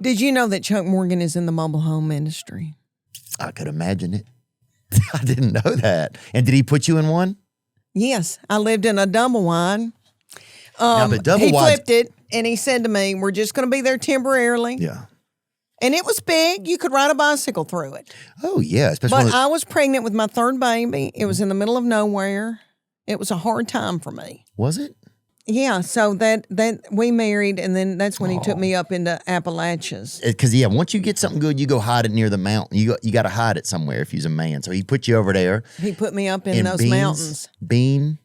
Did you know that Chuck Morgan is in the mobile home industry? I could imagine it. I didn't know that. And did he put you in one? Yes, I lived in a double wide. Now, the double he wides- flipped it, and he said to me, we're just going to be there temporarily. Yeah. And it was big. You could ride a bicycle through it. Oh, yeah. Especially But I was pregnant with my third baby. It was in the middle of nowhere. It was a hard time for me. Was it? Yeah, so that we married, and then that's when he took me up into Appalachias. Because, yeah, once you get something good, you go hide it near the mountain. You got to hide it somewhere if you're a man. So he put you over there. He put me up in those mountains. Bean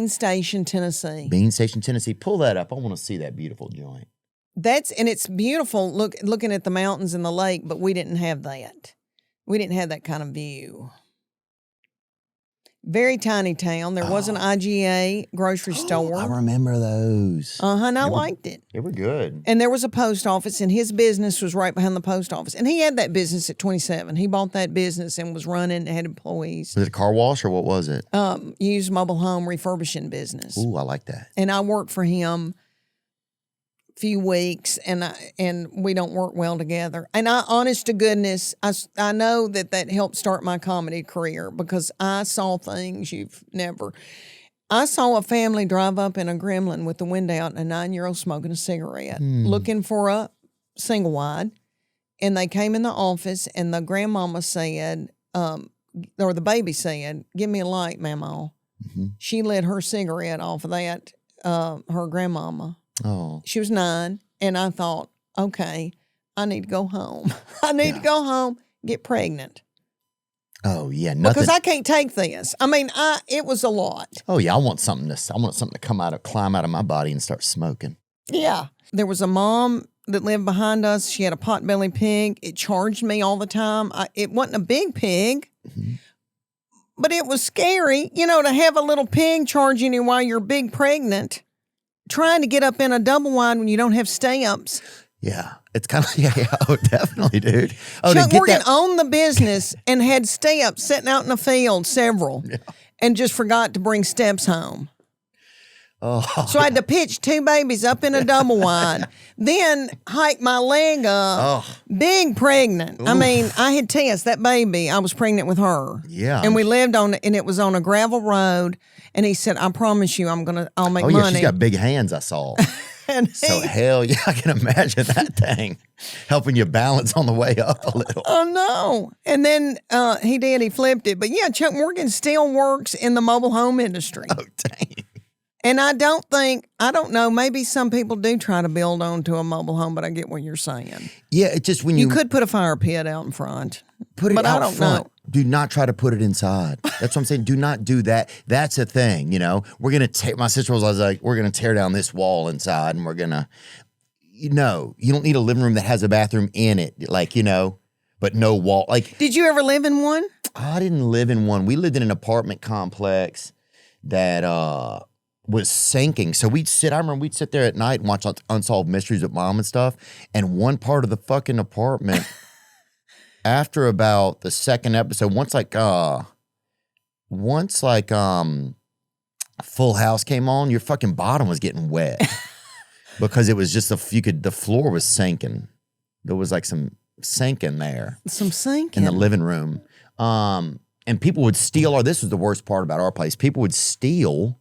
Station, Tennessee. Bean Station, Tennessee. Pull that up. I want to see that beautiful joint. And it's beautiful looking at the mountains and the lake, but we didn't have that. We didn't have that kind of view. Very tiny town. There was an IGA grocery store. I remember those. And I liked it. They were good. And there was a post office, and his business was right behind the post office. And he had that business at 27. He bought that business and was running, had employees. Was it a car wash or what was it? Used mobile home refurbishing business. Ooh, I like that. And I worked for him few weeks, and we don't work well together. And honest to goodness, I know that helped start my comedy career because I saw things you've never. I saw a family drive up in a Gremlin with the window out and a 9-year-old smoking a cigarette, looking for a single wide. And they came in the office, and the grandmama said, or the baby said, "Give me a light, Mama." Mm-hmm. She lit her cigarette off of that, her grandmama. Oh. She was 9, and I thought, okay, I need to go home. I need to go home, get pregnant. Oh, yeah. Nothing. Because I can't take this. I mean, it was a lot. Oh, yeah. I want something to climb out of my body and start smoking. Yeah. There was a mom that lived behind us. She had a potbelly pig. It charged me all the time. It wasn't a big pig, but it was scary, to have a little pig charging you while you're big pregnant. Trying to get up in a double wide when you don't have steps. Yeah. It's kind of, yeah. Oh, definitely, dude. Oh, Chuck Morgan owned the business and had steps sitting out in the field, several, and just forgot to bring steps home. Oh. So I had to pitch 2 babies up in a double wide, then hike my leg up, big pregnant. Oof. I mean, I had Tess, that baby, I was pregnant with her. Yeah. And we lived and it was on a gravel road. And he said, I promise you, I'll make money. Oh, yeah, she's got big hands, I saw. So hell yeah, I can imagine that thing helping you balance on the way up a little. Oh, no. And then he flipped it. But yeah, Chuck Morgan still works in the mobile home industry. Oh, dang. And I don't know, maybe some people do try to build onto a mobile home, but I get what you're saying. Yeah, it's just when you could put a fire pit out in front. Put it but out I don't front. know. Do not try to put it inside. That's what I'm saying. Do not do that. That's a thing, We're going to take, my sister was like, we're going to tear down this wall inside and we're going to, you don't need a living room that has a bathroom in it, but no wall. Like, did you ever live in one? I didn't live in one. We lived in an apartment complex that was sinking. So I remember we'd sit there at night and watch Unsolved Mysteries with Mom and stuff. And one part of the fucking apartment, after about the second episode, once Full House came on, your fucking bottom was getting wet because it was just the floor was sinking. There was like some sinking there. Some sinking in the living room. And people would steal this was the worst part about our place. People would steal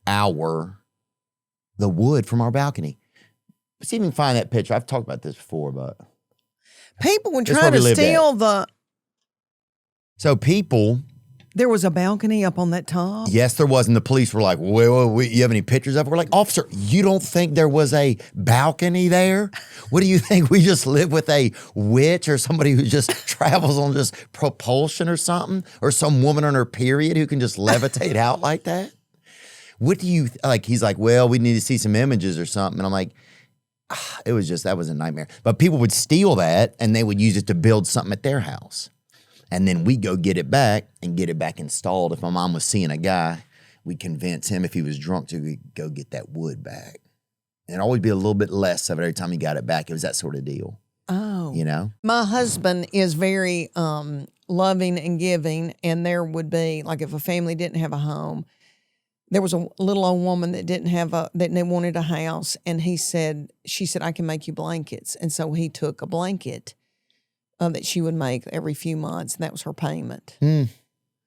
the wood from our balcony. See if you can find that picture. I've talked about this before, but people would try to steal So people. There was a balcony up on that top? Yes, there was. And the police were like, wait, you have any pictures of it? We're like, officer, you don't think there was a balcony there? What do you think? We just live with a witch or somebody who just travels on just propulsion or something? Or some woman on her period who can just levitate out like that? What do you, he's like, well, we need to see some images or something. And I'm like, that was a nightmare. But people would steal that and they would use it to build something at their house. And then we go get it back and get it back installed. If my mom was seeing a guy, we'd convince him if he was drunk to go get that wood back. And it'd always be a little bit less of it every time he got it back. It was that sort of deal. Oh. My husband is very loving and giving. And there would be, if a family didn't have a home, there was a little old woman that that they wanted a house, and she said, I can make you blankets. And so he took a blanket that she would make every few months, and that was her payment.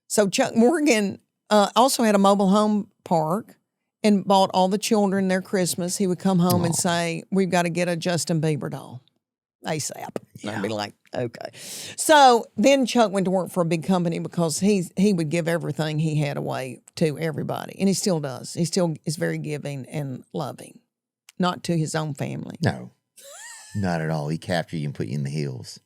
So Chuck Morgan also had a mobile home park and bought all the children their Christmas. He would come home and say, we've got to get a Justin Bieber doll ASAP. And I'd be like, okay. So then Chuck went to work for a big company because he would give everything he had away to everybody. And he still does. He still is very giving and loving, not to his own family. No, not at all. He captured you and put you in the hills.